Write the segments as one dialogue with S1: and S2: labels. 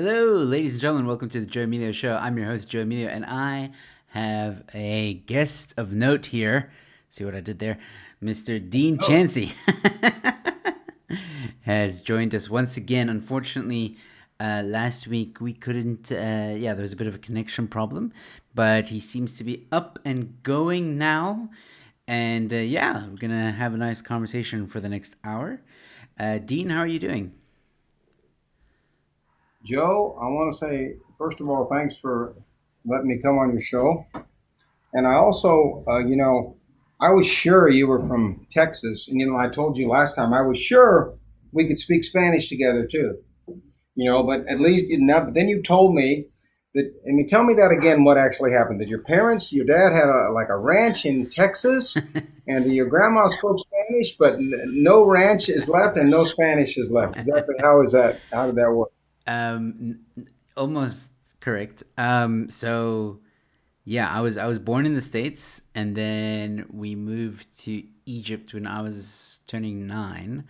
S1: Hello, ladies and gentlemen. Welcome to the Joe Emilio Show. I'm your host, Joe Emilio, and I have a guest of note here. See what I did there? Mr. Dean
S2: Oh,
S1: Chancy has joined us once again. Unfortunately, last week we couldn't, there was a bit of a connection problem, but he seems to be up and going now. And we're going to have a nice conversation for the next hour. Dean, how are you doing?
S2: Joe, I want to say, first of all, thanks for letting me come on your show. And I also, I was sure you were from Texas. And, I told you last time, I was sure we could speak Spanish together too. But at least now, but then you told me that, tell me that again, what actually happened. That your dad had like a ranch in Texas and your grandma spoke Spanish, but no ranch is left and no Spanish is left. Exactly how is that? How did that work?
S1: Almost correct. I was born in the States, and then we moved to Egypt when I was turning 9.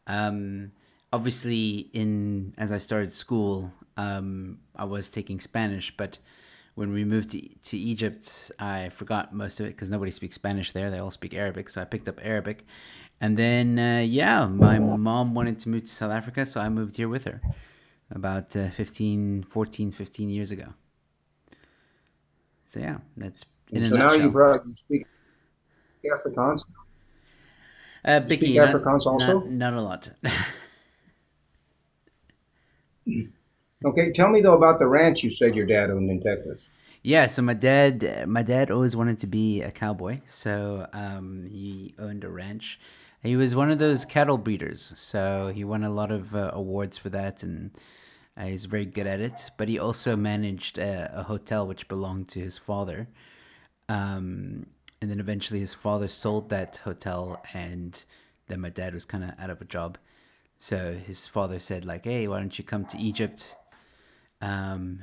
S1: Um, Obviously, in as I started school, I was taking Spanish, but when we moved to Egypt, I forgot most of it because nobody speaks Spanish there. They all speak Arabic, so I picked up Arabic. And then, my mom wanted to move to South Africa, so I moved here with her about 15 years ago. So yeah, that's in
S2: And
S1: a
S2: so now
S1: nutshell.
S2: you speak Afrikaans. You speak
S1: Bicky, not
S2: Afrikaans
S1: not
S2: also?
S1: not a lot.
S2: Okay, tell me though about the ranch you said your dad owned in Texas.
S1: Yeah, so my dad always wanted to be a cowboy, so he owned a ranch. He was one of those cattle breeders, so he won a lot of awards for that, and he's very good at it. But he also managed a hotel which belonged to his father, um, and then eventually his father sold that hotel, and then my dad was kind of out of a job. So his father said like, "Hey, why don't you come to Egypt?" Um,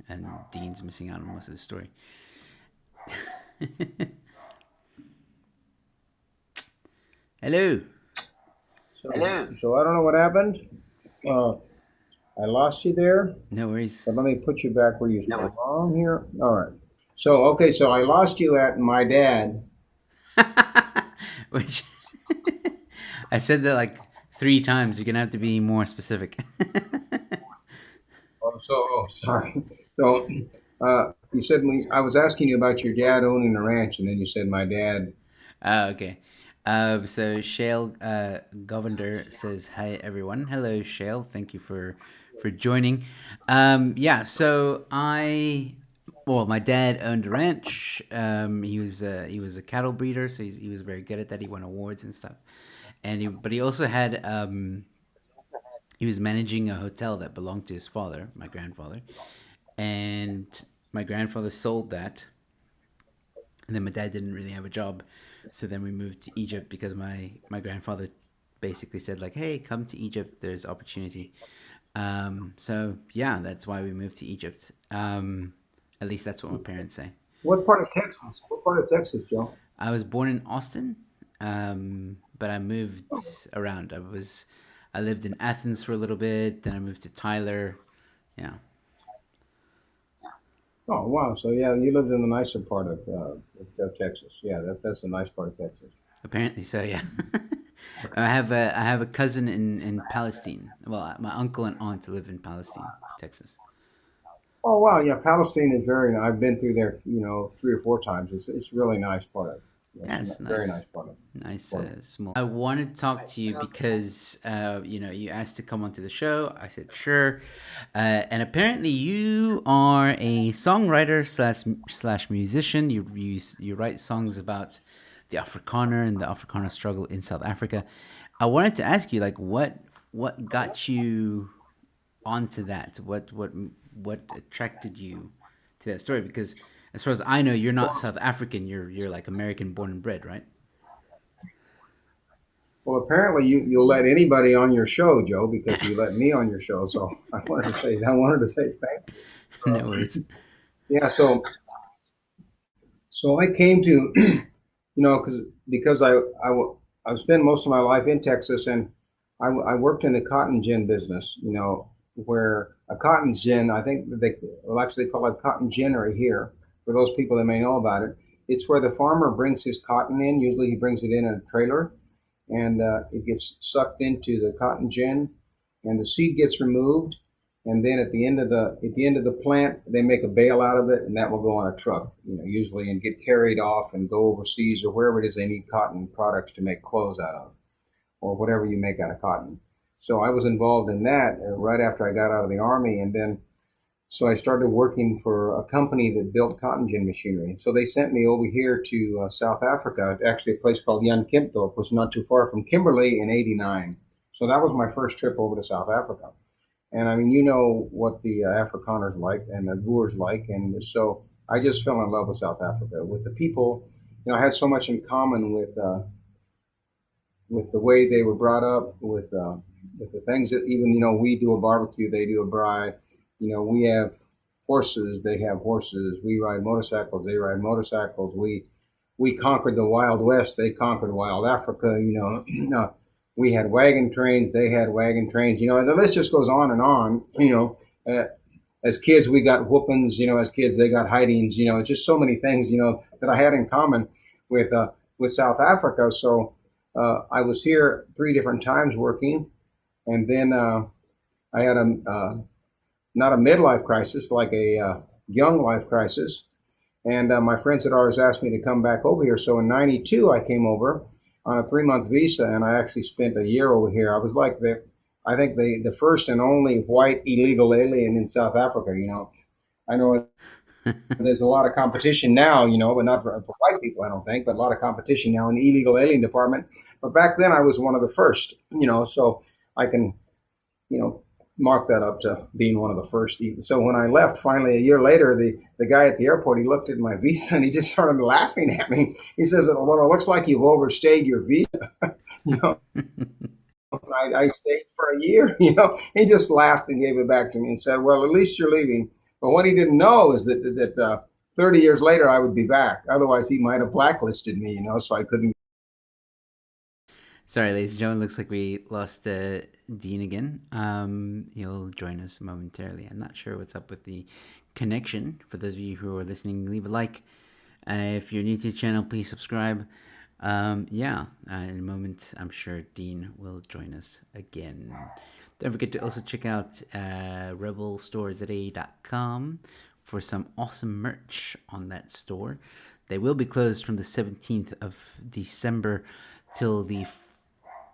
S1: and Dean's missing out on most of the story. Hello.
S2: So I don't know what happened. Uh, I lost you there,
S1: No worries.
S2: but let me put you back where you belong here. All right. So okay, so I lost you at my dad.
S1: Which I said that like 3 times. You're gonna have to be more specific.
S2: Sorry. So you said I was asking you about your dad owning a ranch, and then you said my dad.
S1: Okay. So Shale Govender says hi everyone. Hello Shale. Thank you for joining. My dad owned a ranch. He was a cattle breeder, so he was very good at that. He won awards and stuff. But he also had he was managing a hotel that belonged to his father, my grandfather, and my grandfather sold that, and then my dad didn't really have a job, so then we moved to Egypt because my grandfather basically said like, "Hey, come to Egypt. There's opportunity." So yeah, that's why we moved to Egypt. At least that's what my parents say.
S2: What part of Texas? What part of Texas, Joe?
S1: I was born in Austin, but I moved around. I lived in Athens for a little bit, then I moved to Tyler. Yeah,
S2: Oh, wow. So yeah, you lived in the nicer part of Texas. Yeah, that's a nice part of Texas.
S1: apparently so. Yeah, I have a cousin in Palestine. Well, my uncle and aunt live in Palestine, Texas.
S2: Oh, wow. Yeah, Palestine is very. I've been through there, 3 or 4 times. It's really nice part of. It's
S1: Yeah, it's
S2: a very
S1: nice.
S2: nice part of.
S1: Nice,
S2: Part of.
S1: small. I wanted to talk to you because you asked to come onto the show. I said sure, and apparently you are a songwriter slash musician. You write songs about the Afrikaner and the Afrikaner struggle in South Africa. I wanted to ask you like what got you onto that? What attracted you to that story? Because as far as I know, you're not South African. You're like American born and bred, right?
S2: Well, apparently you'll let anybody on your show, Joe, because you let me on your show. So I wanted to say thank you.
S1: No worries.
S2: Yeah. So I came to because I spent most of my life in Texas, and I worked in the cotton gin business, where a cotton gin. I think they will actually call it cotton ginnery here for those people that may know about it. It's where the farmer brings his cotton in. Usually he brings it in a trailer, and it gets sucked into the cotton gin, and the seed gets removed. And then at the end of the plant, they make a bale out of it, and that will go on a truck, usually, and get carried off and go overseas or wherever it is they need cotton products to make clothes out of, or whatever you make out of cotton. So I was involved in that right after I got out of the army, and then so I started working for a company that built cotton gin machinery. So they sent me over here to South Africa, actually a place called Jan Kempdorp, which is not too far from Kimberley, in '89. So that was my first trip over to South Africa. And I mean, you know what the Afrikaners like and the Boers like, and so I just fell in love with South Africa, with the people. I had so much in common with the way they were brought up, with the things that even we do a barbecue, they do a braai. We have horses, they have horses. We ride motorcycles, they ride motorcycles. We conquered the Wild West, they conquered Wild Africa. We had wagon trains, they had wagon trains. And the list just goes on and on. As kids, we got whoopings. As kids, they got hidings. It's just so many things. That I had in common with South Africa. So I was here 3 different times working, and then I had not a midlife crisis, like a young life crisis. And my friends had always asked me to come back over here. So in '92, I came over on a 3-month visa, and I actually spent a year over here. I was like I think the first and only white illegal alien in South Africa. I know there's a lot of competition now, but not for white people, I don't think, but a lot of competition now in the illegal alien department. But back then I was one of the first, so I can, mark that up to being one of the first. So when I left, finally, a year later, the guy at the airport, he looked at my visa and he just started laughing at me. He says, "Well, it looks like you've overstayed your visa." you know, I stayed for a year. He just laughed and gave it back to me and said, "Well, at least you're leaving." But what he didn't know is that 30 years later, I would be back. Otherwise, he might have blacklisted me, so I couldn't.
S1: Sorry, ladies and gentlemen, looks like we lost Dean again. He'll join us momentarily. I'm not sure what's up with the connection. For those of you who are listening, leave a like. If you're new to the channel, please subscribe. In a moment, I'm sure Dean will join us again. Don't forget to also check out rebelstoreza.com for some awesome merch on that store. They will be closed from the 17th of December till the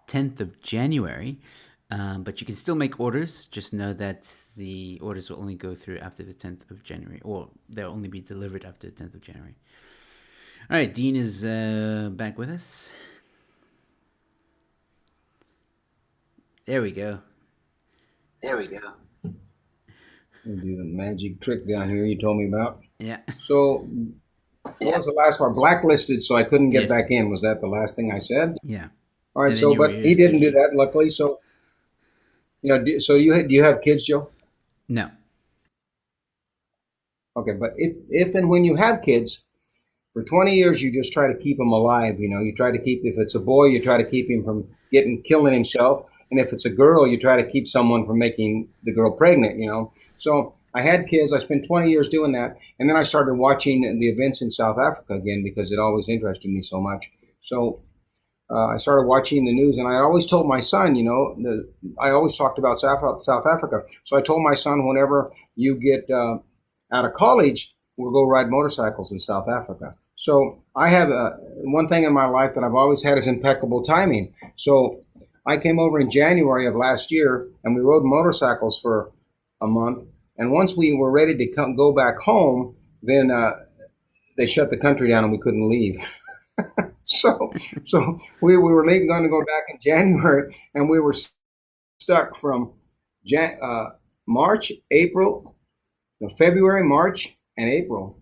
S1: 10th of January, but you can still make orders. Just know that the orders will only go through after the 10th of January, or they'll only be delivered after the 10th of January. All right, Dean is back with us. There we go.
S2: We'll do the magic trick down here you told me about.
S1: Yeah.
S2: So what was the last part? Blacklisted, so I couldn't get
S1: Yes.
S2: back in. Was that the last thing I said?
S1: Yeah.
S2: All right.
S1: And then
S2: So,
S1: you were
S2: but he didn't do that, luckily. So, so do you have kids, Joe?
S1: No.
S2: Okay. But if and when you have kids, for 20 years, you just try to keep them alive. You try to keep, if it's a boy, you try to keep him from killing himself. And if it's a girl, you try to keep someone from making the girl pregnant, So I had kids. I spent 20 years doing that. And then I started watching the events in South Africa again because it always interested me so much. So I started watching the news, and I always told my son, I always talked about South Africa. So I told my son, whenever you get out of college, we'll go ride motorcycles in South Africa. So I have one thing in my life that I've always had is impeccable timing. So I came over in January of last year, and we rode motorcycles for a month. And once we were ready to go back home, then they shut the country down and we couldn't leave. So we were going to go back in January, and we were stuck from March, April, February, March, and April.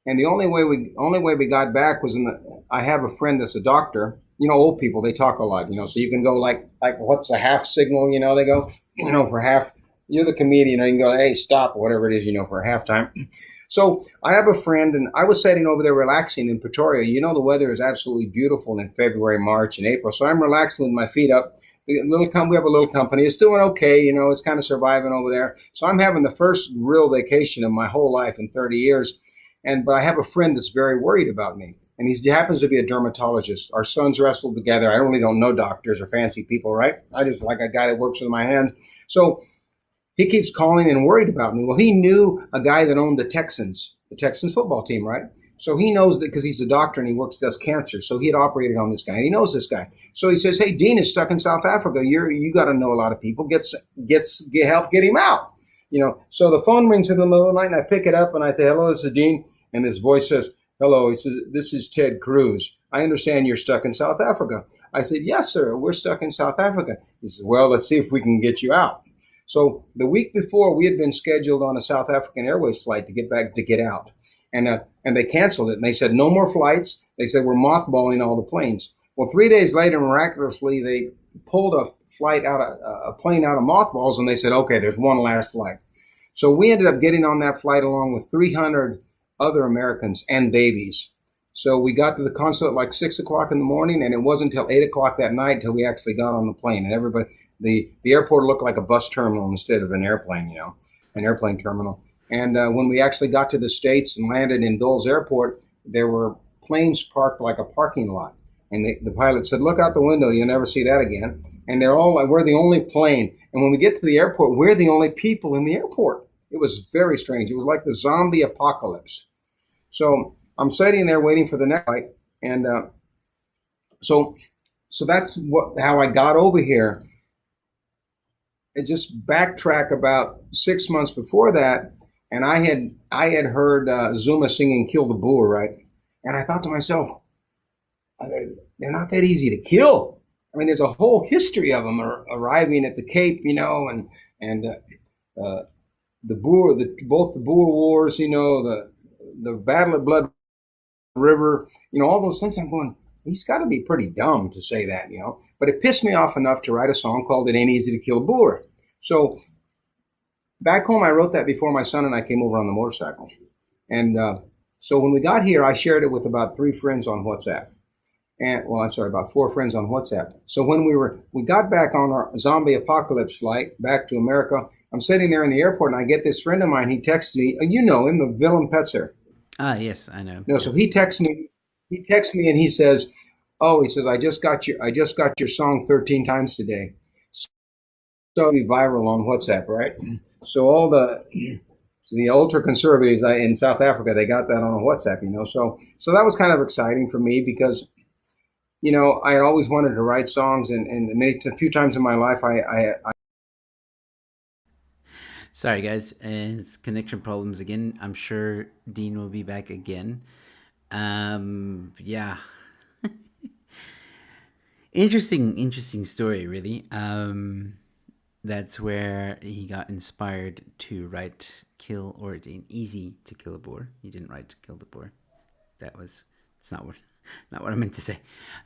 S2: And the only way we got back was I have a friend that's a doctor. Old people, they talk a lot, so you can go like what's a half signal, they go, for half, you're the comedian, you can go, hey, stop, or whatever it is, for a halftime. So I have a friend, and I was sitting over there relaxing in Pretoria. The weather is absolutely beautiful in February, March, and April. So I'm relaxing with my feet up, We have a little company. It's doing okay, it's kind of surviving over there. So I'm having the first real vacation of my whole life in 30 years. But I have a friend that's very worried about me. And he happens to be a dermatologist. Our sons wrestled together. I really don't know doctors or fancy people, right? I just like a guy that works with my hands. So he keeps calling and worried about me. Well, he knew a guy that owned the Texans football team, right? So he knows that because he's a doctor and he works does cancer. So he had operated on this guy. And he knows this guy. So he says, "Hey, Dean is stuck in South Africa. You got to know a lot of people. Get help get him out." So the phone rings in the middle of the night, and I pick it up and I say, "Hello, this is Dean." And his voice says, "Hello." He says, "This is Ted Cruz. I understand you're stuck in South Africa." I said, "Yes, sir. We're stuck in South Africa." He says, "Well, let's see if we can get you out." So the week before, we had been scheduled on a South African Airways flight to get out, and they canceled it. And they said no more flights. They said we're mothballing all the planes. Well, 3 days later, miraculously, they pulled a plane out of mothballs, and they said, "Okay, there's one last flight." So we ended up getting on that flight along with 300 other Americans and babies. So we got to the consulate like 6 o'clock in the morning, and it wasn't until 8 o'clock that night till we actually got on the plane. And everybody, the airport looked like a bus terminal instead of an airplane, an airplane terminal. And when we actually got to the States and landed in Dulles Airport, there were planes parked like a parking lot. And the pilot said, "Look out the window, you'll never see that again." And they're all like, "We're the only plane." And when we get to the airport, we're the only people in the airport. It was very strange. It was like the zombie apocalypse. So I'm sitting there waiting for the next flight, and so that's how I got over here. And just backtrack about 6 months before that, and I had heard Zuma singing "Kill the Boer," right? And I thought to myself, they're not that easy to kill. I mean, there's a whole history of them arriving at the Cape, and the Boer, both the Boer Wars, the Battle of Blood River, all those things. I'm going, he's got to be pretty dumb to say that. But it pissed me off enough to write a song called "It Ain't Easy to Kill a Boer." So back home, I wrote that before my son and I came over on the motorcycle. And so when we got here, I shared it with about 3 friends on WhatsApp. About 4 friends on WhatsApp. So when we got back on our zombie apocalypse flight back to America, I'm sitting there in the airport and I get this friend of mine. He texts me, you know him, the Willem Petzer.
S1: Ah, yes, I know.
S2: No,
S1: Yeah.
S2: so he texts me. He texts me and he says, "Oh, he says I just got your song 13 times today." So be viral on WhatsApp, right? So all the ultra conservatives in South Africa, they got that on WhatsApp. So that was kind of exciting for me because I had always wanted to write songs, and a few times in my life, I
S1: Sorry, guys. It's connection problems again. I'm sure Dean will be back again. Yeah. Interesting story, really. That's where he got inspired to write "Kill" or "Easy to Kill a Boer." He didn't write "Kill the Boer." It's not what not what I meant to say.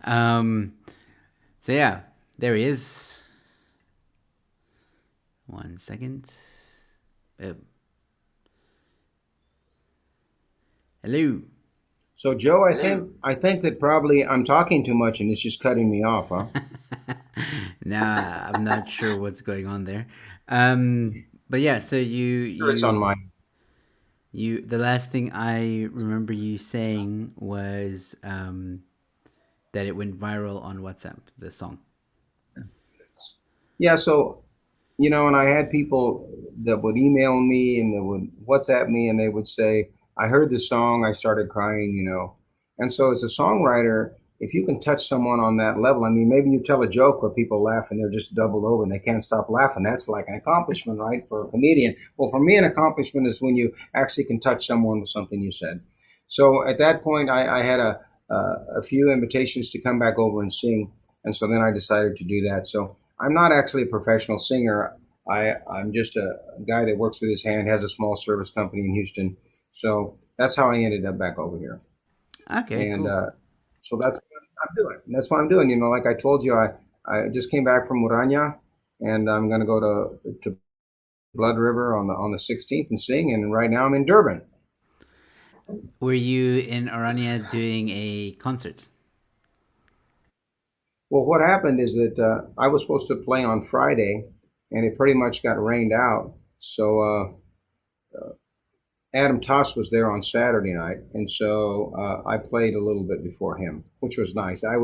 S1: Um, so yeah, there he is. 1 second. Oh, hello.
S2: So Joe, I think that probably I'm talking too much and it's just cutting me off, huh?
S1: Nah, I'm not sure what's going on there. But yeah, so
S2: Sure, it's on my.
S1: the last thing I remember you saying was that it went viral on WhatsApp, the song.
S2: Yeah, so and I had people that would email me and they would WhatsApp me and they would say, "I heard this song, I started crying." And so as a songwriter, if you can touch someone on that level, I mean, maybe you tell a joke where people laugh and they're just doubled over and they can't stop laughing. That's like an accomplishment, right, for a comedian. Well, for me, an accomplishment is when you actually can touch someone with something you said. So at that point, I had a few invitations to come back over and sing, and so then I decided to do that. So I'm not actually a professional singer. I'm just a guy that works with his hand, has a small service company in Houston. So that's how I ended up back over here.
S1: Okay,
S2: And
S1: cool.
S2: so that's what I'm doing. And that's what I'm doing. Like I told you, I just came back from Urania, and I'm going to go to Blood River on the 16th and sing. And right now I'm in Durban.
S1: Were you in Orania doing a concert?
S2: Well, what happened is that I was supposed to play on Friday, and it pretty much got rained out. So Adam Toss was there on Saturday night, and so I played a little bit before him, which was nice. I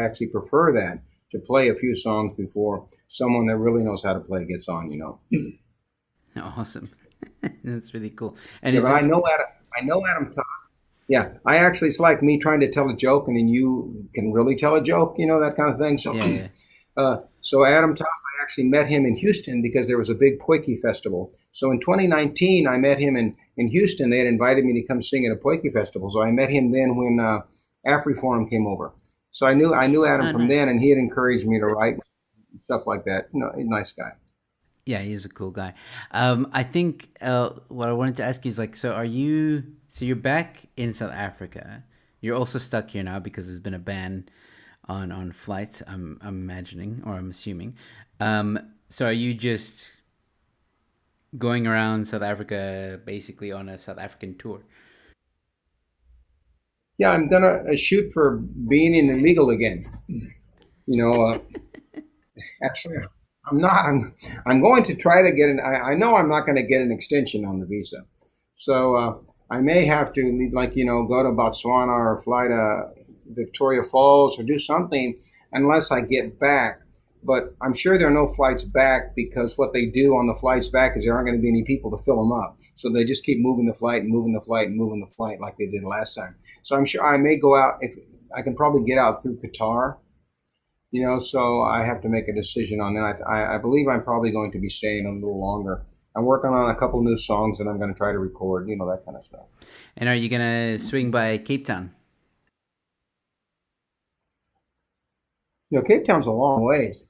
S2: actually prefer that to play a few songs before someone that really knows how to play gets on.
S1: Awesome. That's really cool. And
S2: Yeah,
S1: is
S2: but I
S1: this?
S2: know Adam. I know Adam Toss. Yeah, I actually it's like me trying to tell a joke, and then you can really tell a joke, that kind of thing. So,
S1: Yeah, yeah.
S2: so Adam Toss, I actually met him in Houston because there was a big Poiki festival. So in 2019, I met him in Houston. They had invited me to come sing at a Poiki festival. So I met him then when AfriForum came over. So I knew Adam
S1: Oh,
S2: from then,
S1: nice.
S2: and he had encouraged me to write stuff like that. He's a nice guy.
S1: Yeah, he's a cool guy. I think what I wanted to ask you is like, so are you? So you're back in South Africa. You're also stuck here now because there's been a ban on flights. I'm imagining or I'm assuming. So are you just going around South Africa basically on a South African tour?
S2: Yeah, I'm gonna shoot for being in illegal again. You know, actually, I'm not. I'm going to try to get an. I know I'm not going to get an extension on the visa, so I may have to like go to Botswana or fly to Victoria Falls or do something unless I get back. But I'm sure there are no flights back because what they do on the flights back is there aren't going to be any people to fill them up. So they just keep moving the flight and moving the flight and moving the flight like they did last time. So I'm sure I may go out if I can probably get out through Qatar, so I have to make a decision on that. I believe I'm probably going to be staying a little longer. I'm working on a couple new songs that I'm going to try to record, that kind of stuff.
S1: And are you gonna swing by Cape Town?
S2: Cape Town's a long ways.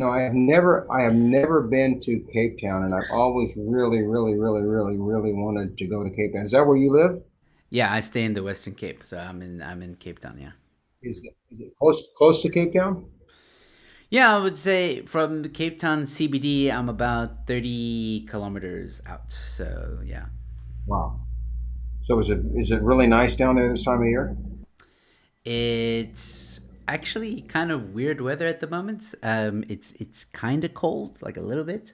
S2: I have never been to Cape Town, and I've always really, really, really, really, really wanted to go to Cape Town. Is that where you live?
S1: Yeah, I stay in the Western Cape, so I'm in Cape Town. Yeah.
S2: Is it close to Cape Town?
S1: Yeah, I would say from the Cape Town CBD, I'm about 30 kilometers out. So yeah,
S2: Wow. So is it really nice down there this time of year?
S1: it's actually kind of weird weather at the moment. It's kind of cold, like a little bit,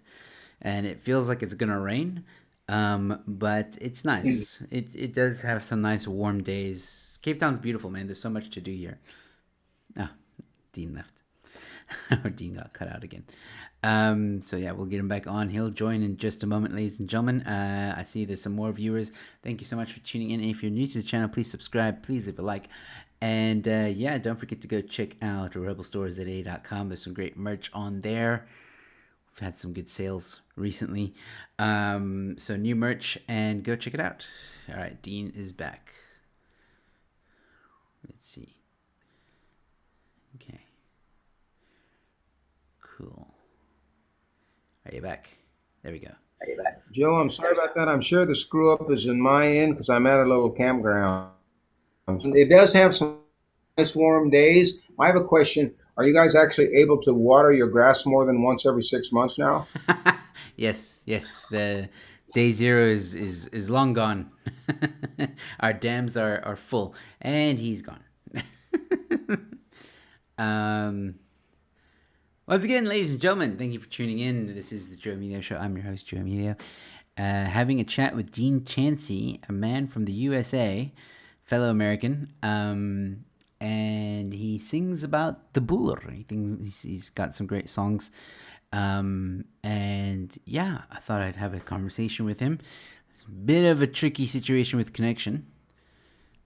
S1: and it feels like it's gonna rain. But it's nice. It does have some nice warm days. Cape Town's beautiful, man. There's so much to do here. Ah, Dean left. Or Dean got cut out again. So yeah, we'll get him back on. He'll join in just a moment, ladies and gentlemen. I see there's some more viewers. Thank you so much for tuning in. If you're new to the channel, please subscribe. Please leave a like. And yeah, don't forget to go check out rebelstoresza.com. There's some great merch on there. We've had some good sales recently. So new merch and go check it out. All right, Dean is back. Let's see. Okay, cool. Are you back? There we go.
S2: Joe, I'm sorry about that. I'm sure the screw up is in my end because I'm at a little campground. It does have some nice warm days. I have a question. Are you guys actually able to water your grass more than once every 6 months now?
S1: Yes, yes. The day zero is long gone. Our dams are full, and he's gone. um, Once again, ladies and gentlemen, thank you for tuning in. This is the Joe Emilio Show. I'm your host, Joe Emilio. Having a chat with Dean Chancy, a man from the USA, fellow American, and he sings about the Boer. He's got some great songs. And yeah, I thought I'd have a conversation with him. It's a bit of a tricky situation with connection,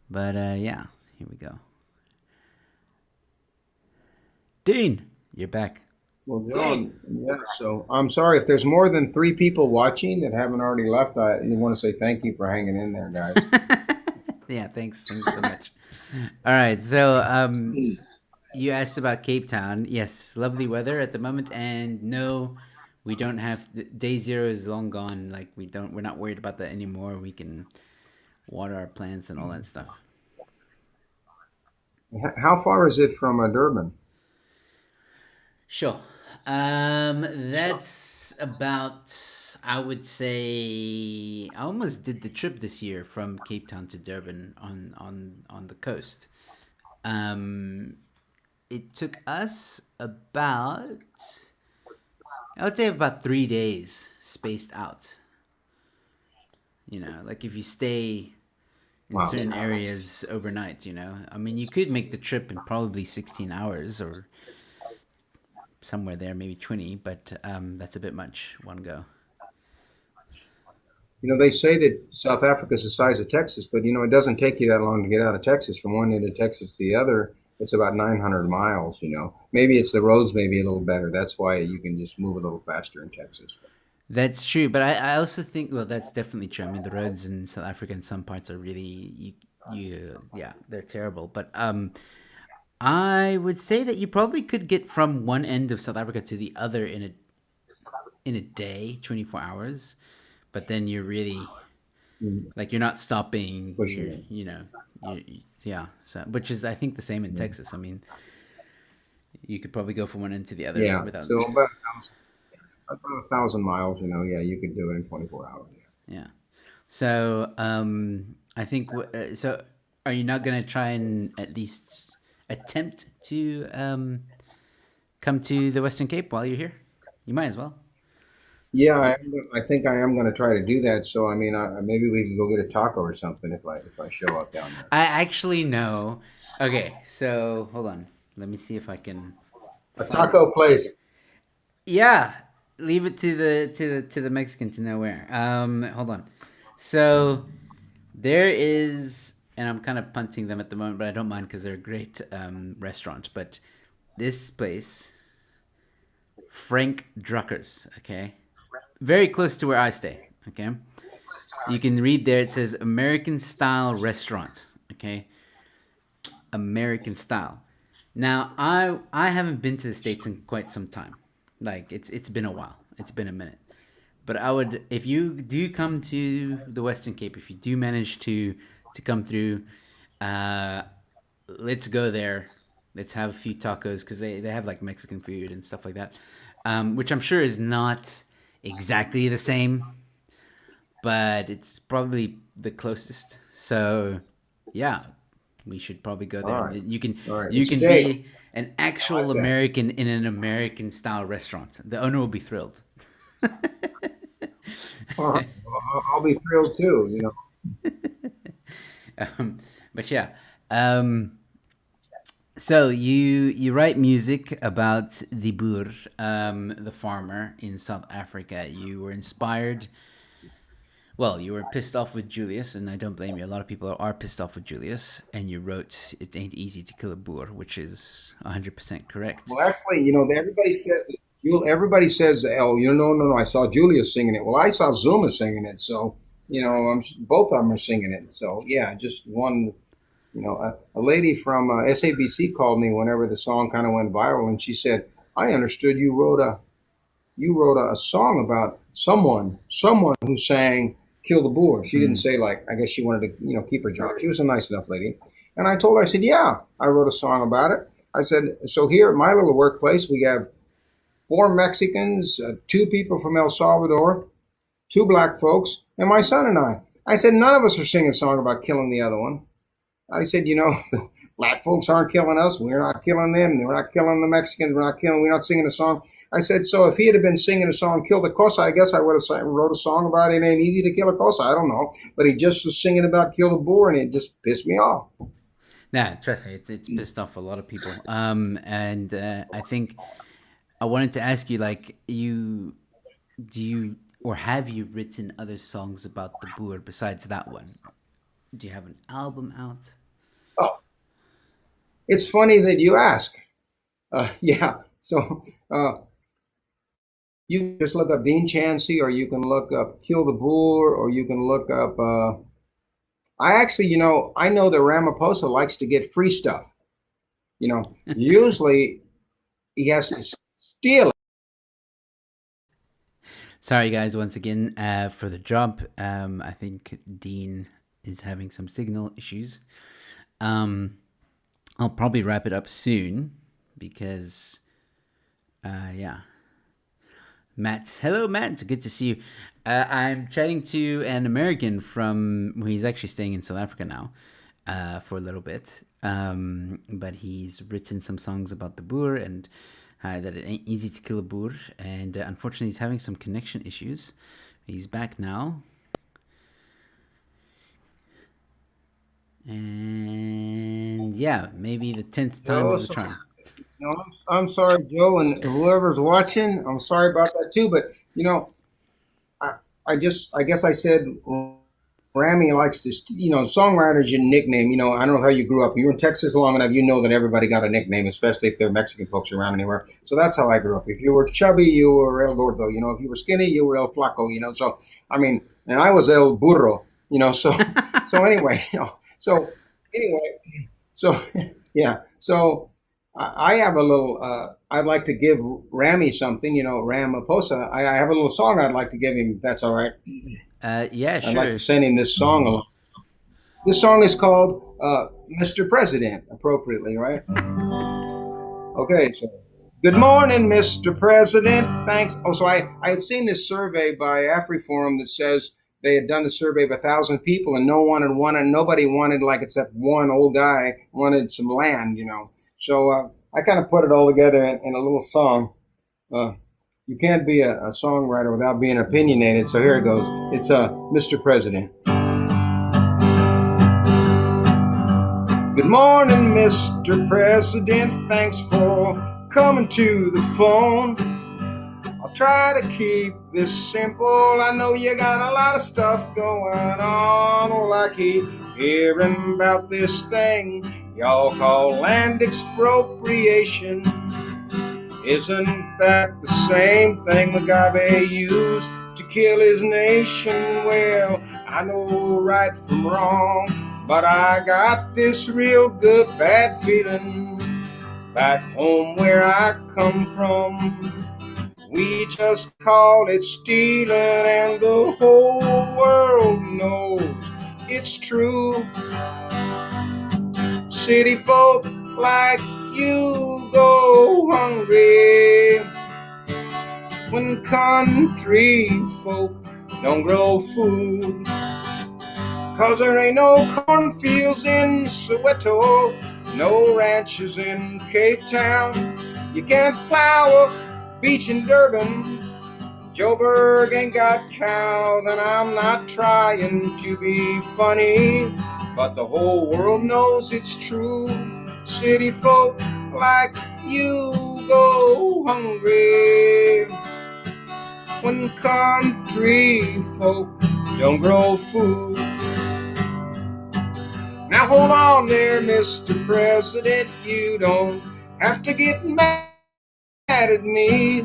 S1: but yeah, here we go. Dean, you're back.
S2: Well, John, yeah, so I'm sorry if there's more than three people watching that haven't already left. I want to say thank you for hanging in there, guys.
S1: Yeah, thanks so much. All right, so you asked about Cape Town. Yes, lovely weather at the moment, and no, we don't have day zero is long gone. Like we're not worried about that anymore. We can water our plants and all that stuff.
S2: How far is it from Durban?
S1: Sure. That's about. I would say I almost did the trip this year from Cape Town to Durban on the coast. Um, it took us about, I would say about 3 days spaced out. Like if you stay in
S2: Wow.
S1: certain areas overnight, I mean, you could make the trip in probably 16 hours or somewhere there, maybe 20, but that's a bit much one go.
S2: They say that South Africa's the size of Texas, but it doesn't take you that long to get out of Texas from one end of Texas to the other. It's about 900 miles. Maybe it's the roads, maybe a little better. That's why you can just move a little faster in Texas.
S1: That's true, but I also think, well, that's definitely true. I mean, the roads in South Africa in some parts are really yeah, they're terrible. But I would say that you probably could get from one end of South Africa to the other in a day, 24 hours. But then you're really
S2: Mhm.
S1: like you're not stopping. You're
S2: Pushing
S1: yeah. So which is I think the same in
S2: it.
S1: Texas. I mean, you could probably go from one end to the other
S2: Yeah.
S1: without.
S2: So about 1,000 miles. Yeah, you could do it in 24 hours.
S1: Yeah. So I think so. Are you not gonna try and at least attempt to come to the Western Cape while you're here? You might as well.
S2: Yeah, I think I am going to try to do that. So I mean, maybe we could go get a taco or something if I show up down there.
S1: I actually know. Okay, so hold on. Let me see if I can
S2: A
S1: find it.
S2: taco place.
S1: Yeah, leave it to the Mexican to know where. Hold on. So there is, and I'm kind of punting them at the moment, but I don't mind because they're a great restaurant. But this place, Frank Drucker's, okay, very close to where I stay. Okay, you can read there. It says American style restaurant. Okay, American style. Now, I haven't been to the States in quite some time. Like it's been a while. It's been a minute. But I would, if you do come to the Western Cape, if you do manage to come through, uh, let's go there. Let's have a few tacos because they have like Mexican food and stuff like that, which I'm sure is not exactly the same, but it's probably the closest. So, yeah, we should probably go there.
S2: All
S1: And
S2: right,
S1: you can
S2: all right.
S1: you
S2: It's a
S1: can
S2: date.
S1: be an
S2: I
S1: actual
S2: like that.
S1: American in an American style restaurant. The owner will be thrilled.
S2: All right. Well, I'll be thrilled too.
S1: But yeah, um, so you write music about the Boer, the farmer in South Africa. You were inspired. Well, you were pissed off with Julius, and I don't blame you. A lot of people are pissed off with Julius, and you wrote "It Ain't Easy to Kill a Boer," which is 100% correct.
S2: Well, actually, everybody says that. Everybody says, "Oh, no. I saw Julius singing it." Well, I saw Zuma singing it. So, both of them are singing it. So, yeah, just one. A lady from SABC called me whenever the song kind of went viral, and she said, "I understood you wrote a song about someone who sang 'Kill the Boer.'" She didn't
S1: Mm.
S2: say, like, I guess she wanted to keep her job. She was a nice enough lady, and I told her, I said, "Yeah, I wrote a song about it." I said, "So here at my little workplace, we have four Mexicans, two people from El Salvador, two black folks, and my son and I." I said, "None of us are singing a song about killing the other one." I said, the black folks aren't killing us. We're not killing them. We're not killing the Mexicans. We're not singing a song. I said, so if he had been singing a song, Kill the Cosa, I guess I would have wrote a song about It Ain't Easy to Kill a Cosa. I don't know. But he just was singing about Kill the Boer, and it just pissed me off.
S1: Nah, trust me, it's pissed off a lot of people. And I think I wanted to ask you, like, do you or have you written other songs about the Boer besides that one? Do you have an album out?
S2: Oh, it's funny that you ask. Yeah. So you can just look up Dean Chancy, or you can look up Kill the Boer, or you can look up. I actually, I know that Ramaphosa likes to get free stuff. Usually he has to steal it.
S1: Sorry, guys, once again for the drop. I think Dean is having some signal issues. Um, I'll probably wrap it up soon because, yeah. Matt, hello, Matt. Good to see you. I'm chatting to an American from. Well, he's actually staying in South Africa now. for a little bit. But he's written some songs about the Boer and that it ain't easy to kill a Boer. And unfortunately, he's having some connection issues. He's back now. And yeah, maybe the 10th time
S2: Joe,
S1: is the
S2: so,
S1: charm.
S2: no, I'm sorry, Joe, and whoever's watching, I'm sorry about that too. But I, I guess I said Rami likes to, songwriter's your nickname. I don't know how you grew up. You were in Texas long enough, you know that everybody got a nickname, especially if they're Mexican folks around anywhere. So that's how I grew up. If you were chubby, you were El Gordo. If you were skinny, you were El Flaco. So I mean, and I was El Burro. So so anyway, so anyway, so yeah, so I have a little. I'd like to give Rami something. Ramaphosa. I have a little song I'd like to give him. If that's all right.
S1: Yeah,
S2: I'd like
S1: sure.
S2: to send him this song. This song is called "Mr. President," appropriately, right? Okay, so good morning, Mr. President. Thanks. Oh, so I had seen this survey by AfriForum that says they had done the survey of 1,000 people and nobody wanted, like, except one old guy wanted some land. So I kind of put it all together in a little song. You can't be a songwriter without being opinionated. So here it goes. It's Mr. President. Good morning, Mr. President. Thanks for coming to the phone. I'll try to keep this simple. I know you got a lot of stuff going on. Well, I keep hearing about this thing y'all call land expropriation. Isn't that the same thing Mugabe used to kill his nation? Well, I know right from wrong, but I got this real good bad feeling. Back home where I come from, we just call it stealing, and the whole world knows it's true. City folk like you go hungry when country folk don't grow food. 'Cause there ain't no cornfields in Soweto, no ranches in Cape Town. You can't plow a beach in Durban. Joburg ain't got cows, and I'm not trying to be funny, but the whole world knows it's true. City folk like you go hungry when country folk don't grow food. Now hold on there, Mr. President, you don't have to get mad at me.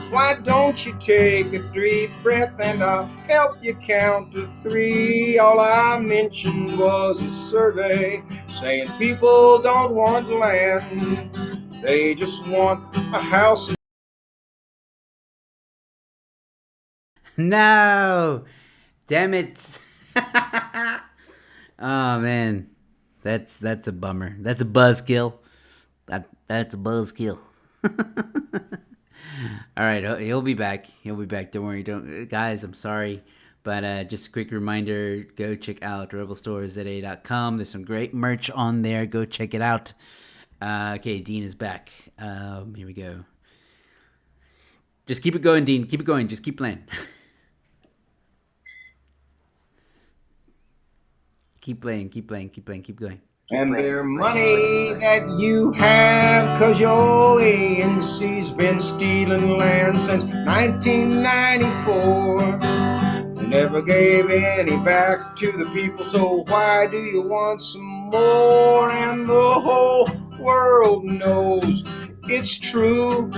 S2: Why don't you take a deep breath and I'll help you count to 3. All I mentioned was a survey saying people don't want land, they just want a house.
S1: No, damn it. Oh man, that's a bummer. That's a buzzkill. That's a buzzkill. All right, he'll be back. He'll be back. Don't worry. Don't guys. I'm sorry, but just a quick reminder: go check out rebelstoresza.com. There's some great merch on there. Go check it out. Okay, Dean is back. Here we go. Just keep it going, Dean. Keep it going. Just keep playing. Keep playing. Keep playing. Keep playing. Keep going.
S2: And their money that you have, 'cause your ANC's been stealing land since 1994. They never gave any back to the people, so why do you want some more? And the whole world knows it's true.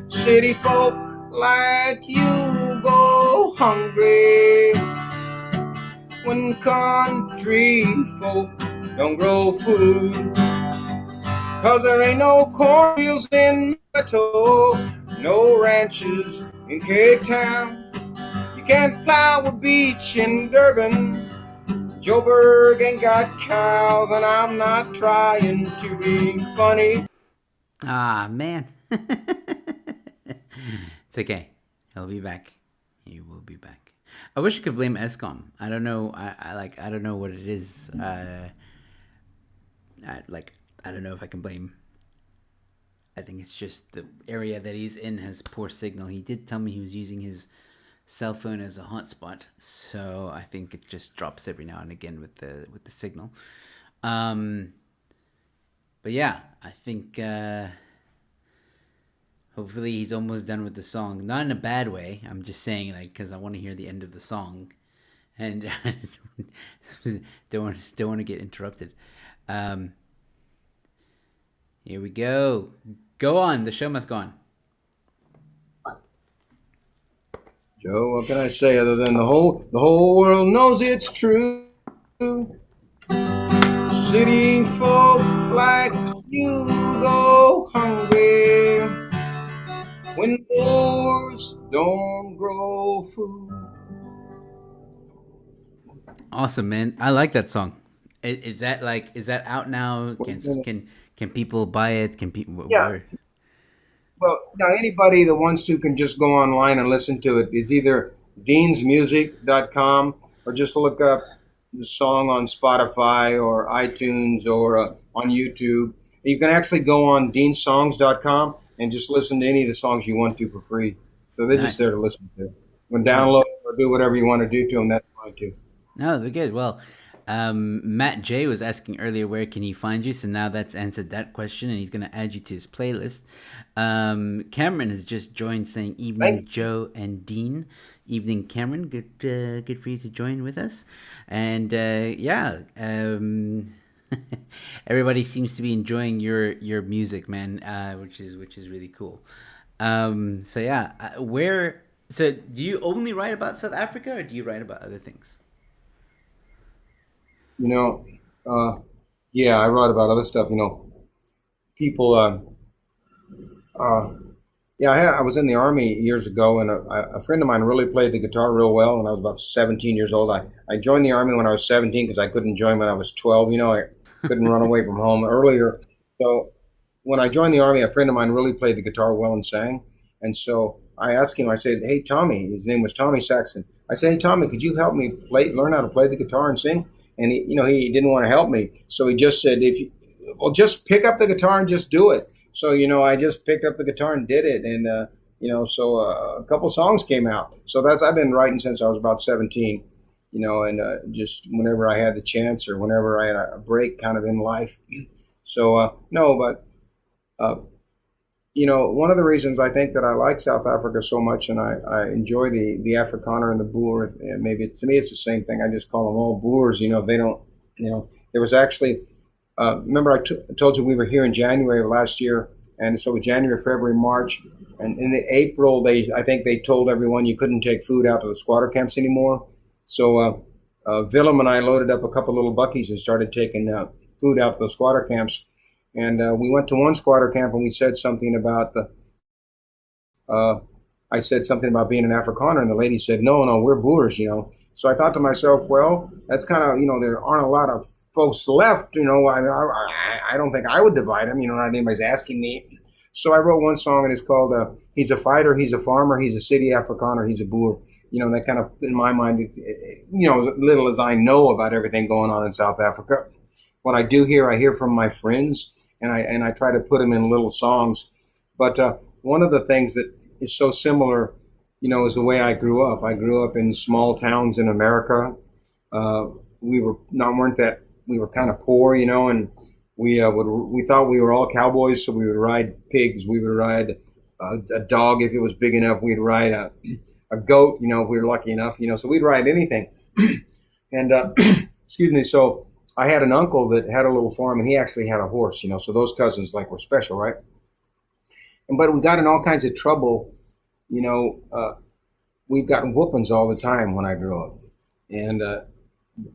S2: City folk like you go hungry when country folk don't grow food. 'Cause there ain't no cornfields in Meto, no ranches in Cape Town. You can't plow a beach in Durban. Joburg ain't got cows, and I'm not trying to be funny.
S1: Ah, man. It's okay. He'll be back. He will be back. I wish I could blame ESCOM. I don't know. I don't know what it is. Like I don't know if I can blame. I think it's just the area that he's in has poor signal. He did tell me he was using his cell phone as a hotspot, so I think it just drops every now and again with the signal. Um, but yeah, I think hopefully he's almost done with the song. Not in a bad way. I'm just saying like because I want to hear the end of the song, and don't want to get interrupted. Um, Here we go. Go on. The show must go on.
S2: Joe, what can I say other than the whole world knows it's true. City folk like you go hungry when Boers don't grow food.
S1: Awesome, man. I like that song. Is that like is that out now?
S2: Wait a minute.
S1: Can people buy it? Can people
S2: Yeah,
S1: where?
S2: well, now anybody that wants to can just go online and listen to it. It's either deansmusic.com or just look up the song on Spotify or iTunes or on YouTube. You can actually go on deansongs.com and just listen to any of the songs you want to for free. So they're just
S1: Nice.
S2: there to listen to. When
S1: Oh,
S2: download or do whatever you want to do to them, that's fine too.
S1: no, they're good. Well, Matt J was asking earlier where can he find you, so now that's answered that question, and he's gonna add you to his playlist. Cameron has just joined, saying
S2: Thank
S1: evening
S2: you.
S1: Joe and Dean. Evening Cameron, good for you to join with us, and yeah, everybody seems to be enjoying your music, man, which is really cool. So yeah, where so do you only write about South Africa or do you write about other things?
S2: You know, uh, yeah, I wrote about other stuff. People. Uh, Yeah, I was in the army years ago, and a friend of mine really played the guitar real well. When I was about 17 years old, I joined the army when I was 17 because I couldn't join when I was 12. I couldn't run away from home earlier. So when I joined the army, a friend of mine really played the guitar well and sang. And so I asked him. I said, "Hey, Tommy," his name was Tommy Saxon. I said, "Hey, Tommy, could you help me learn how to play the guitar and sing?" And he didn't want to help me, so he just said, "If you, well, just pick up the guitar and just do it." So I just picked up the guitar and did it, and so a couple songs came out. So that's I've been writing since I was about 17. And just whenever I had the chance or whenever I had a break, kind of in life. So no, but uh, one of the reasons I think that I like South Africa so much, and I enjoy the Afrikaner and the Boer. And maybe to me it's the same thing. I just call them all Boers. They don't. There was actually remember, told you we were here in January of last year, and so January, February, March, and in April, I think they told everyone you couldn't take food out to the squatter camps anymore. So Willem and I loaded up a couple little buckies and started taking food out to the squatter camps. And we went to one squatter camp and we said something about the. Uh, I said something about being an Afrikaner, and the lady said, "No, no, we're Boers." So I thought to myself, well, that's kind of there aren't a lot of folks left. I don't think I would divide them. Not anybody's asking me. So I wrote one song, and it's called "He's a Fighter, He's a Farmer, He's a City Afrikaner, He's a Boer." That kind of in my mind, as little as I know about everything going on in South Africa, what I do hear, I hear from my friends, and I try to put them in little songs. But one of the things that is so similar, is the way I grew up. I grew up in small towns in America. Uh, we were not weren't that we were kind of poor, and we thought we were all cowboys, so we would ride pigs. We would ride a dog if it was big enough. We'd ride a goat, if we were lucky enough. So we'd ride anything. And excuse me. So I had an uncle that had a little farm, and he actually had a horse. So those cousins were special, right? But we got in all kinds of trouble. You know, uh, we've gotten whoopings all the time when I grew up, and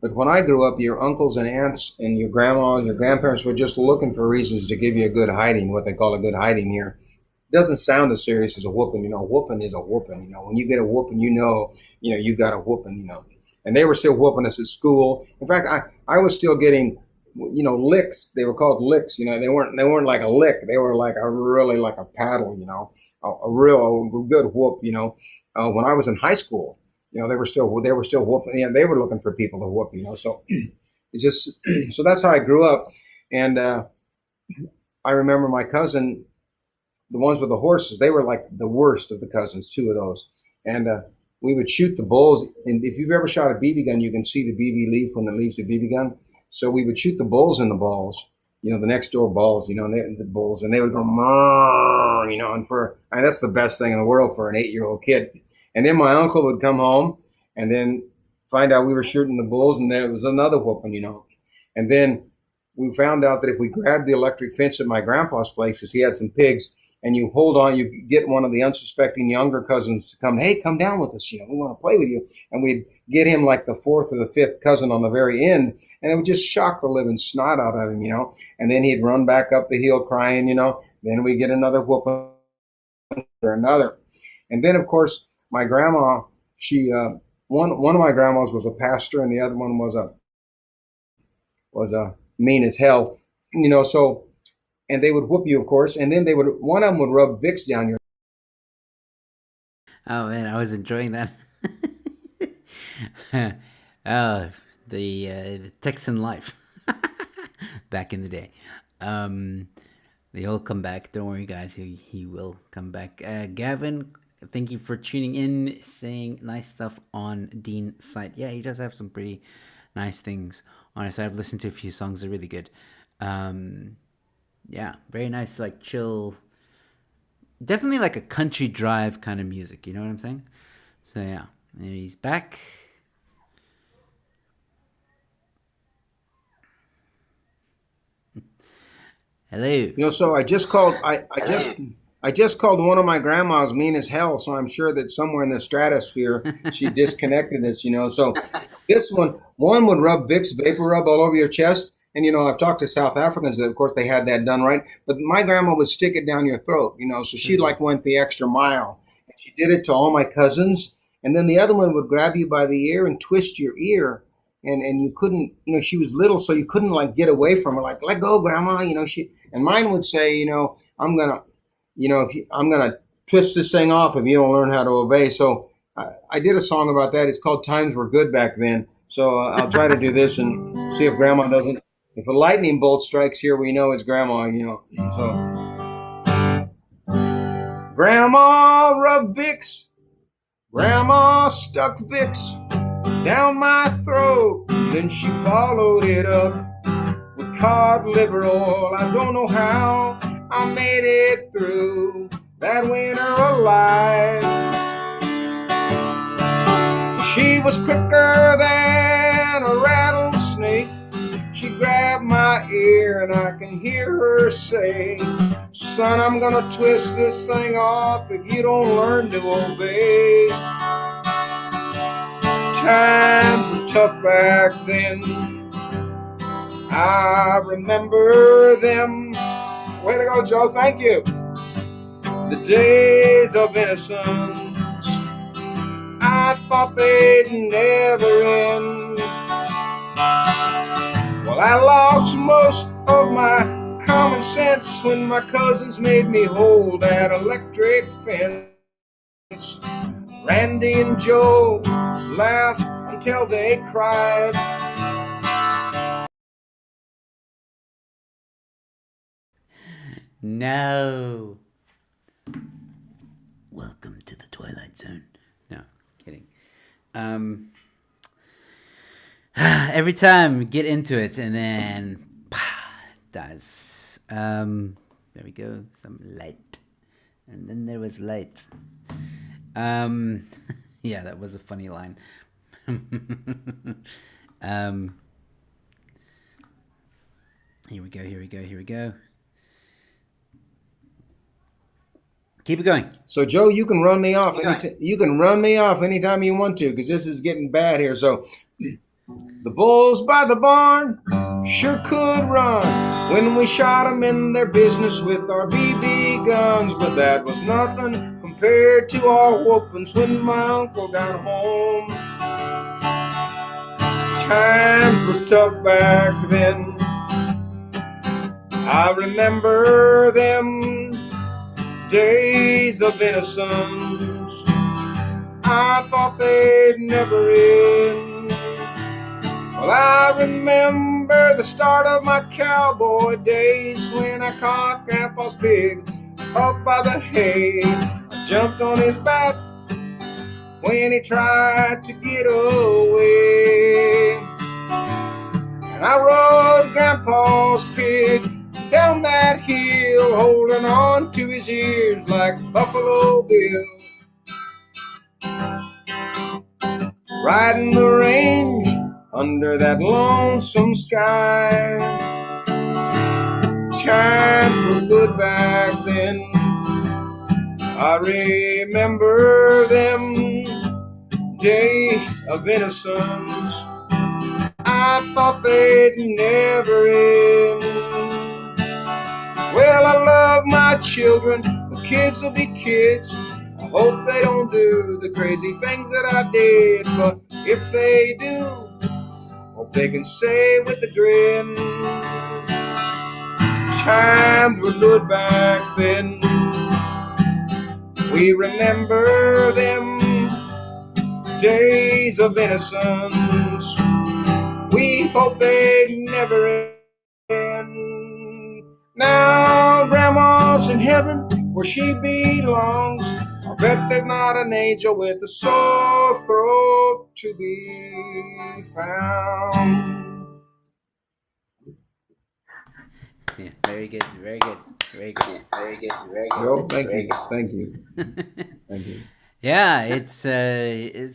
S2: but when I grew up, your uncles and aunts and your grandmas, your grandparents were just looking for reasons to give you a good hiding, what they call a good hiding here. It doesn't sound as serious as a whooping. Whooping is a whooping. When you get a whooping, you got a whooping. And they were still whooping us at school. In fact, I was still getting, licks. They were called licks. They weren't like a lick. They were like a really like a paddle. A real good whoop. When I was in high school. they were still whooping. They were looking for people to whoop. So it's just so that's how I grew up. And I remember my cousin, the ones with the horses, they were like the worst of the cousins, two of those. And we would shoot the bulls. And if you've ever shot a BB gun, you can see the BB leaf when it leaves the BB gun. So we would shoot the bulls in the balls, the next door balls, and the bulls, and they would go, and that's the best thing in the world for an 8-year-old kid. And then my uncle would come home and then find out we were shooting the bulls, and there was another whooping. And then we found out that if we grabbed the electric fence at my grandpa's place, because he had some pigs, and you hold on, you get one of the unsuspecting younger cousins to come, hey, come down with us, we want to play with you. And we'd get him like the fourth or the fifth cousin on the very end, and it would just shock the living snot out of him, And then he'd run back up the hill crying, Then we'd get another whooping or another. And then, of course, my grandma, she one of my grandmas was a pastor, and the other one was a mean as hell, So, and they would whoop you, of course, and then one of them would rub Vicks down your.
S1: Oh man, I was enjoying that. Oh, the Texan life back in the day. He'll come back. Don't worry, guys. He will come back. Gavin, thank you for tuning in, saying nice stuff on Dean's site. Yeah, he does have some pretty nice things on his site. I've listened to a few songs; they're really good. Yeah, very nice, like chill. Definitely like a country drive kind of music. You know what I'm saying? So yeah, and he's back. Hello.
S2: So I just called. I just called one of my grandmas mean as hell. So I'm sure that somewhere in the stratosphere she disconnected us. So this one would rub Vicks vapor rub all over your chest. And, I've talked to South Africans that, of course, they had that done right. But my grandma would stick it down your throat, so she went the extra mile. And she did it to all my cousins. And then the other one would grab you by the ear and twist your ear. And you couldn't, she was little, so you couldn't get away from her, let go, grandma, and mine would say, I'm going to, I'm going to twist this thing off if you don't learn how to obey. So I did a song about that. It's called Times Were Good Back Then. So I'll try to do this and see if grandma doesn't. If a lightning bolt strikes here, we know it's grandma, So, grandma rubbed Vicks, grandma stuck Vicks down my throat. Then she followed it up with cod liver oil. I don't know how I made it through that winter alive. She was quicker than a rattlesnake. She grabbed my ear and I can hear her say, son, I'm gonna twist this thing off if you don't learn to obey. Times were tough back then. I remember them. Way to go, Joe. Thank you. The days of innocence, I thought they'd never end. Well, I lost most of my common sense when my cousins made me hold that electric fence. Randy and Joe laughed until they cried.
S1: No. Welcome to the Twilight Zone. No, kidding. Every time we get into it and then dies. There we go. Some light. And then there was light. Yeah, that was a funny line. Here we go. Keep it going.
S2: So, Joe, you can run me off. You can run me off anytime you want to, because this is getting bad here. So, the bulls by the barn sure could run when we shot them in their business with our BB guns, but that was nothing compared to our whoopings when my uncle got home. Times were tough back then. I remember them days of innocence. I thought they'd never end. Well, I remember the start of my cowboy days when I caught Grandpa's pig up by the hay. I jumped on his back when he tried to get away. And I rode Grandpa's pig down that hill, holding on to his ears like Buffalo Bill. Riding the range under that lonesome sky. Times were good back then. I remember them days of innocence. I thought they'd never end. Well, I love my children. The kids will be kids. I hope they don't do the crazy things that I did. But if they do, hope they can say with a grin, times were good back then. We remember them days of innocence. We hope they never end. Now Grandma's in heaven where she belongs. I bet there's not an angel with a sore throat to be found.
S1: Yeah, very good, very good, very good, very good, very good.
S2: Oh, thank you, thank you, thank you.
S1: Yeah, it's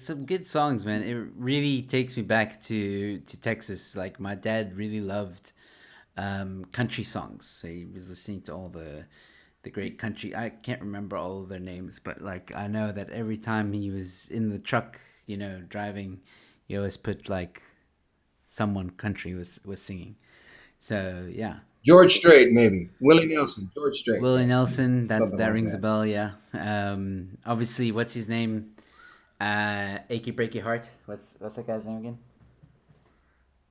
S1: some good songs, man. It really takes me back to Texas. Like my dad really loved country songs, so he was listening to all the great country. I can't remember all of their names, but like I know that every time he was in the truck, driving, he always put like someone country was singing. So yeah,
S2: George Strait, maybe Willie Nelson, George Strait,
S1: Willie Nelson.
S2: something
S1: That
S2: like
S1: rings a
S2: that.
S1: bell. Yeah. Obviously, what's his name? Achy Breaky Heart. What's that guy's name again?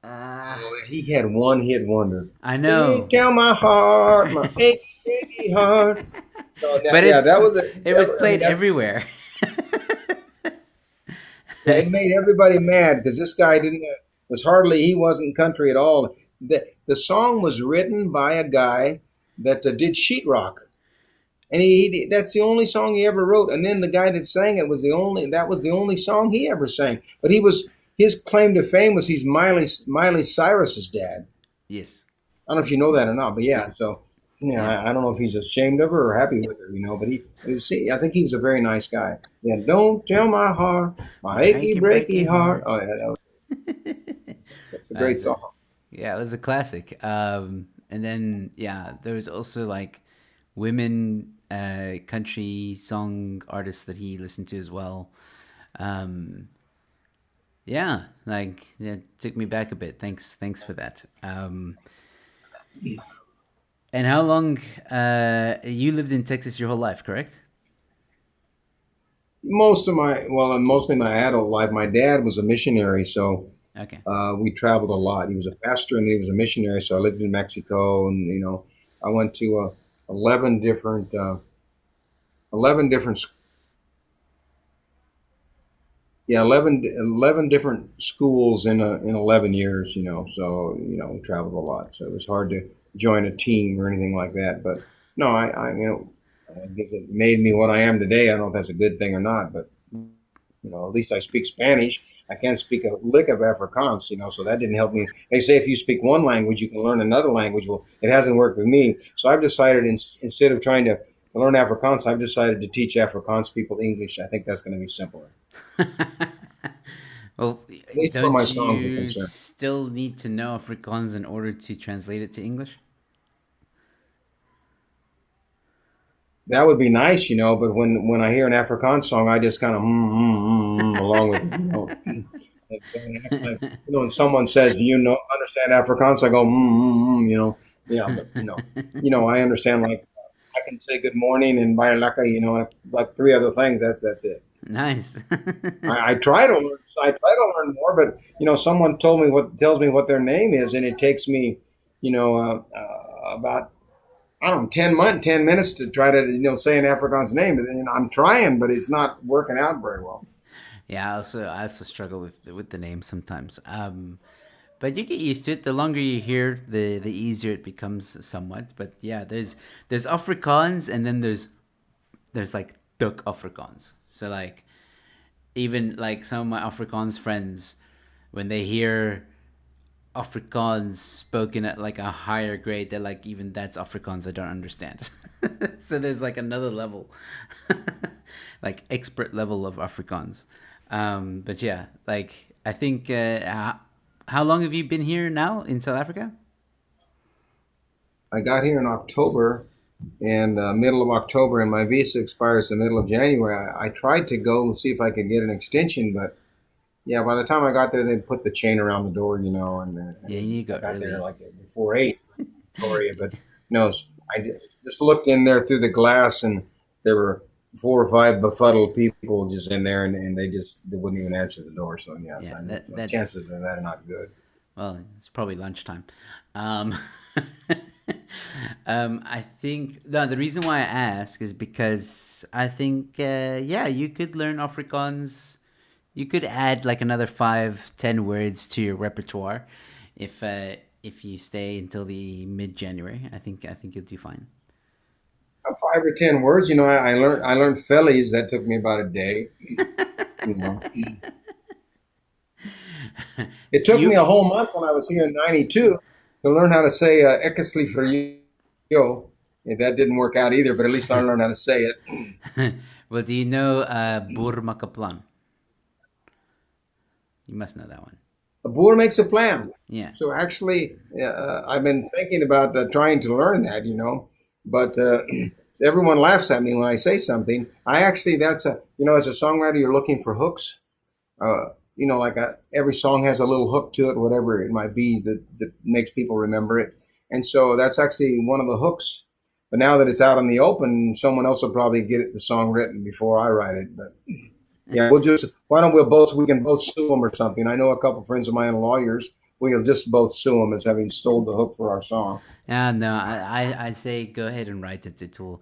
S1: Uh,
S2: Oh, he had one hit wonder.
S1: I
S2: Don't
S1: know,
S2: tell my heart, my achy, achy heart. So
S1: but
S2: yeah, that
S1: it's
S2: was
S1: it was
S2: I mean,
S1: played
S2: that's
S1: everywhere.
S2: yeah, it made everybody mad because this guy didn't was hardly he wasn't country at all. The song was written by a guy that did sheetrock, and that's the only song he ever wrote. And then the guy that sang it was the only song he ever sang. But his claim to fame was he's Miley Cyrus's dad.
S1: Yes.
S2: I don't know if you know that or not, but yeah. So yeah,
S1: Yeah.
S2: I don't know if he's ashamed of her or happy with her, but see, I think he was a very nice guy. Yeah, don't tell my heart, my
S1: My
S2: achy
S1: achy breaky
S2: breaky heart.
S1: heart.
S2: Oh yeah, that's a great
S1: That's it.
S2: song.
S1: Yeah, it was a classic. And then yeah, there was also like women country song artists that he listened to as well. Um, yeah, like yeah, it took me back a bit. Thanks for that. And how long you lived in Texas your whole life, correct?
S2: Mostly my adult life. My dad was a missionary, so
S1: Okay.
S2: we traveled a lot. He was a pastor and he was a missionary, so I lived in Mexico, and I went to 11 different yeah 11 different schools in 11 years. So we traveled a lot, so it was hard to join a team or anything like that. But no, I guess it made me what I am today. I don't know if that's a good thing or not, but at least I speak Spanish. I can't speak a lick of Afrikaans, so that didn't help me. They say if you speak one language, you can learn another language. Well, it hasn't worked with me. So I've decided instead of trying to learn Afrikaans, I've decided to teach Afrikaans people English. I think that's going to be simpler,
S1: Well,
S2: at least where my
S1: don't
S2: songs are
S1: you
S2: concerned.
S1: still need to know Afrikaans in order to translate it to English?
S2: That would be nice, but when I hear an Afrikaans song, I just kind of along with when someone says, "Do you understand Afrikaans?" I go yeah, but I understand, like I can say good morning and Bayalaka, like three other things. That's it.
S1: Nice.
S2: I try to learn. I try to learn more, but someone tells me what their name is, and it takes me, about I don't know 10 minutes to try to say an Afrikaans name. And I'm trying, but it's not working out very well.
S1: Yeah, I also struggle with the name sometimes. But you get used to it. The longer you hear, the easier it becomes somewhat. But yeah, there's Afrikaans, and then there's like Duk Afrikaans. So like even like some of my Afrikaans friends, when they hear Afrikaans spoken at like a higher grade, they're like, even that's Afrikaans I don't understand. So there's like another level, like expert level of Afrikaans. But yeah, like I think, how long have you been here now in South Africa?
S2: I got here in October, and middle of October, and my visa expires the middle of January. I tried to go and see if I could get an extension, but yeah, by the time I got there, they put the chain around the door, and
S1: Yeah, you
S2: I
S1: got
S2: got there
S1: early.
S2: like before 8. Gloria, but no, just looked in there through the glass, and there were 4 or 5 befuddled people just in there, and they wouldn't even answer the door. So yeah,
S1: Yeah,
S2: the
S1: that's
S2: chances of that are not good.
S1: well, it's probably lunchtime. Um, I think the reason why I ask is because I think, yeah, you could learn Afrikaans. You could add like another 5, 10 words to your repertoire, if you stay until the mid January. I think you'll do fine.
S2: 5 or 10 words, I learned fellies. That took me about a day. You know, it took me
S1: You
S2: a whole month when I was here in '92 to learn how to say "ekasli for you." That didn't work out either, but at least I learned how to say it.
S1: well, do you know Boer Makaplan? You must know that one.
S2: A Boer makes a plan.
S1: Yeah.
S2: So actually, I've been thinking about trying to learn that, but everyone laughs at me when I say something. That's as a songwriter, you're looking for hooks. Uh, like every song has a little hook to it, whatever it might be that makes people remember it. And so that's actually one of the hooks. But now that it's out in the open, someone else will probably get the song written before I write it. But yeah, why don't we can both sue them or something. I know a couple friends of mine, lawyers. We'll just both sue them as having stole the hook for our song.
S1: No, I say go ahead and write it. It'll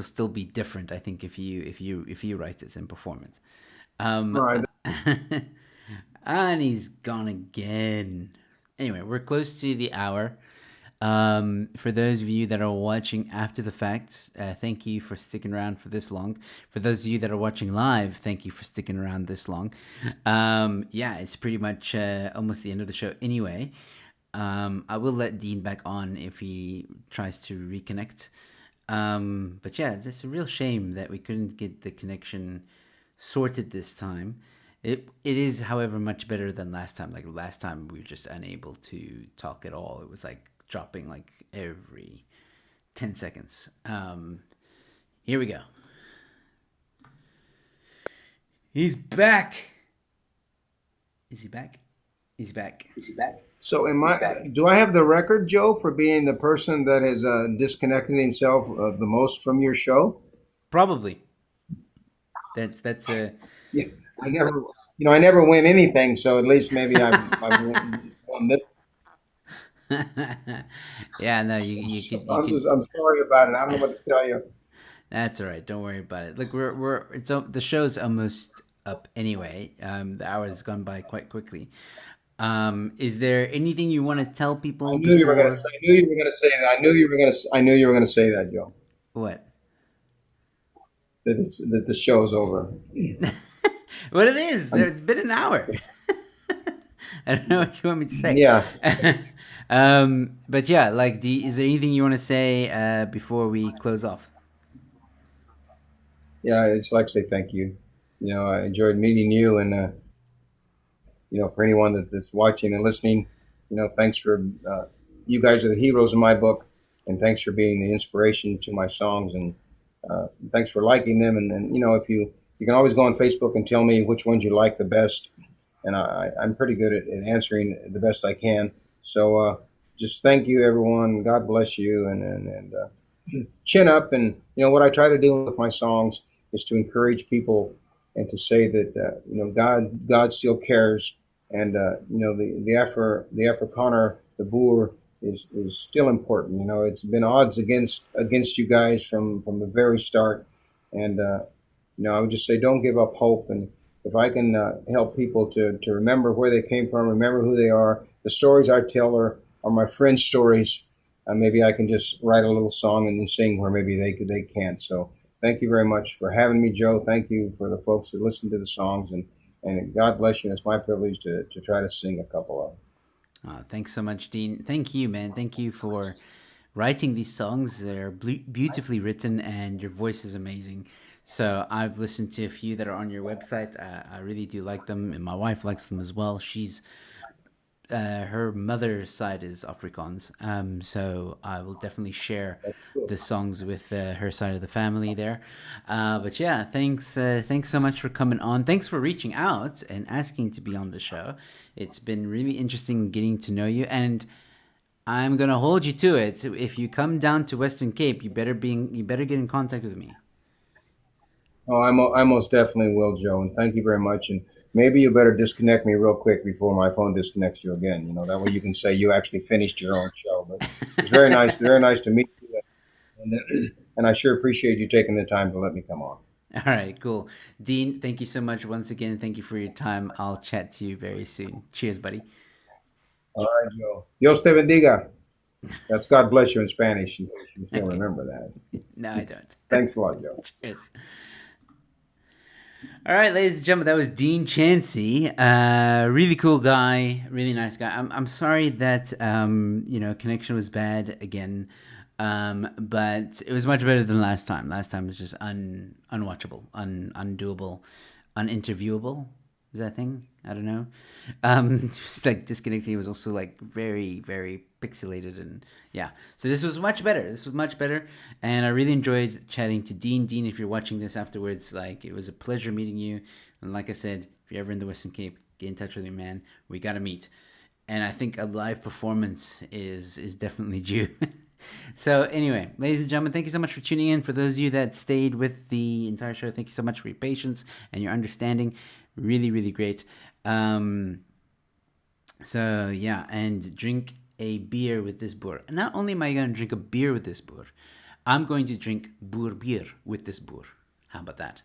S1: still be different. I think if you write it and perform it. Um,
S2: Right.
S1: and he's gone again. Anyway, we're close to the hour. For those of you that are watching after the fact, thank you for sticking around for this long. For those of you that are watching live, thank you for sticking around this long. Yeah, it's pretty much almost the end of the show anyway. I will let Dean back on if he tries to reconnect. But yeah, it's a real shame that we couldn't get the connection sorted this time. It is, however, much better than last time. Like last time, we were just unable to talk at all. It was like dropping like every 10 seconds. Here we go. He's back. Is he back? He's back.
S2: So, do I have the record, Joe, for being the person that has disconnected himself the most from your show?
S1: Probably. That's a.
S2: Yeah, I never win anything, so at least maybe I've won this.
S1: Yeah, no, you could.
S2: I'm sorry about it. I don't know what to tell you.
S1: That's all right. Don't worry about it. Look, the show's almost up anyway. The hour has gone by quite quickly. Is there anything you want to tell people before?
S2: I knew you were gonna say that. I knew you were gonna say that, Joe.
S1: What?
S2: That the show's over.
S1: What it is?
S2: I'm,
S1: There's been an hour. I don't know what you want me to say.
S2: yeah,
S1: But yeah, like, is there anything you want to say before we close off?
S2: yeah. It's like say thank you. I enjoyed meeting you, and for anyone that's watching and listening, thanks for you guys are the heroes in my book, and thanks for being the inspiration to my songs, and thanks for liking them. And if you can always go on Facebook and tell me which ones you like the best, and I'm pretty good at answering the best I can. So just thank you, everyone. God bless you, and chin up. And what I try to do with my songs is to encourage people and to say that God still cares, and the Afrikaner, the Boer is still important. It's been odds against you guys from the very start, and I would just say don't give up hope, if I can help people to remember where they came from, remember who they are, the stories I tell are my friends' stories. Maybe I can just write a little song and then sing where maybe they can't. So thank you very much for having me, Joe. Thank you for the folks that listen to the songs, and God bless you. It's my privilege to try to sing a couple of them.
S1: Thanks so much, Dean. Thank you, man. Thank you for writing these songs. They're beautifully written, and your voice is amazing. So I've listened to a few that are on your website. I really do like them, and my wife likes them as well. She's her mother's side is Afrikaans, so I will definitely share
S2: That's cool.
S1: the songs with her side of the family there. But yeah, thanks so much for coming on. Thanks for reaching out and asking to be on the show. It's been really interesting getting to know you, and I'm gonna hold you to it. So if you come down to Western Cape, you better get in contact with me.
S2: Oh, I most definitely will, Joe, and thank you very much. And maybe you better disconnect me real quick before my phone disconnects you again. That way you can say you actually finished your own show. But it's very nice to meet you, and I sure appreciate you taking the time to let me come on.
S1: All right, cool. Dean, thank you so much once again. Thank you for your time. I'll chat to you very soon. Cheers, buddy.
S2: All right, Joe. Dios te bendiga. That's God bless you in Spanish, in case you still
S1: Okay.
S2: remember that.
S1: No, I don't.
S2: Thanks a lot, Joe.
S1: Cheers. All right, ladies and gentlemen, that was Dean Chancy. Really cool guy, really nice guy. I'm sorry that connection was bad again, but it was much better than last time. Last time was just unwatchable, undoable, uninterviewable. Is that a thing? I don't know. Just like disconnecting was also like very, very pixelated, and yeah. So this was much better. This was much better, and I really enjoyed chatting to Dean. Dean, if you're watching this afterwards, like it was a pleasure meeting you. And like I said, if you're ever in the Western Cape, get in touch with me, man. We gotta meet. And I think a live performance is definitely due. So anyway, ladies and gentlemen, thank you so much for tuning in. For those of you that stayed with the entire show, thank you so much for your patience and your understanding. Really, really great. Um, so yeah, and drink a beer with this Boer. Not only am I going to drink a beer with this Boer, I'm going to drink Boer beer with this Boer. How about that?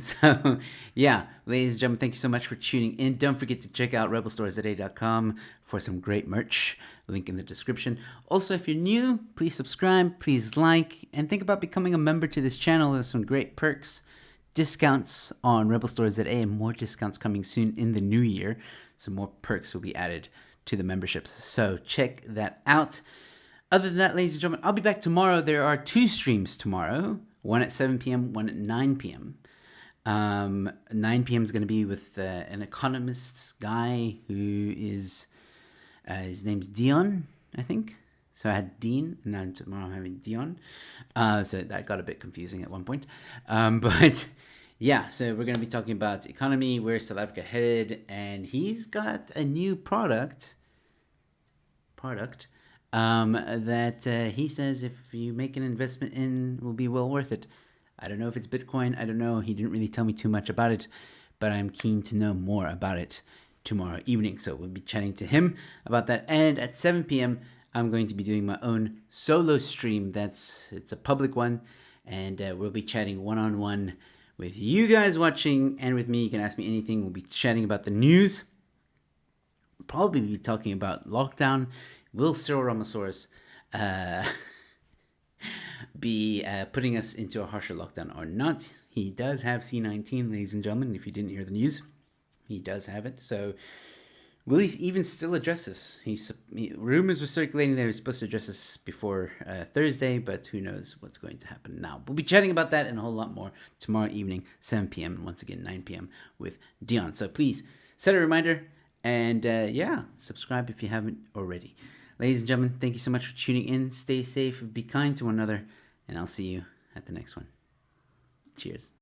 S1: So, yeah, ladies and gentlemen, thank you so much for tuning in. Don't forget to check out rebelstories.a.com for some great merch. Link in the description. Also, if you're new, please subscribe, please like, and think about becoming a member to this channel. There's some great perks, discounts on Rebel Stories at A, and more discounts coming soon in the new year. Some more perks will be added to the memberships. So check that out. Other than that, ladies and gentlemen, I'll be back tomorrow. There are 2 streams tomorrow, one at 7 p.m., one at 9 p.m. 9 p.m. is going to be with an economist guy who is, his name's Dion, I think. So I had Dean, and now tomorrow I'm having Dion. So that got a bit confusing at one point. But yeah, so we're going to be talking about economy, where South Africa headed, and he's got a new product that he says if you make an investment in, will be well worth it. I don't know if it's Bitcoin. I don't know. He didn't really tell me too much about it, but I'm keen to know more about it tomorrow evening. So we'll be chatting to him about that. And at 7 p.m., I'm going to be doing my own solo stream. It's a public one, and we'll be chatting one-on-one with you guys watching and with me. You can ask me anything. We'll be chatting about the news. Probably be talking about lockdown. Will Cyril Ramaphosa be putting us into a harsher lockdown or not? He does have C-19, ladies and gentlemen. If you didn't hear the news, he does have it. So will he even still address this? Rumors were circulating that he was supposed to address this before Thursday, but who knows what's going to happen now. We'll be chatting about that and a whole lot more tomorrow evening, 7 p.m., and once again, 9 p.m. with Dion. So please set a reminder and, subscribe if you haven't already. Ladies and gentlemen, thank you so much for tuning in. Stay safe, be kind to one another, and I'll see you at the next one. Cheers.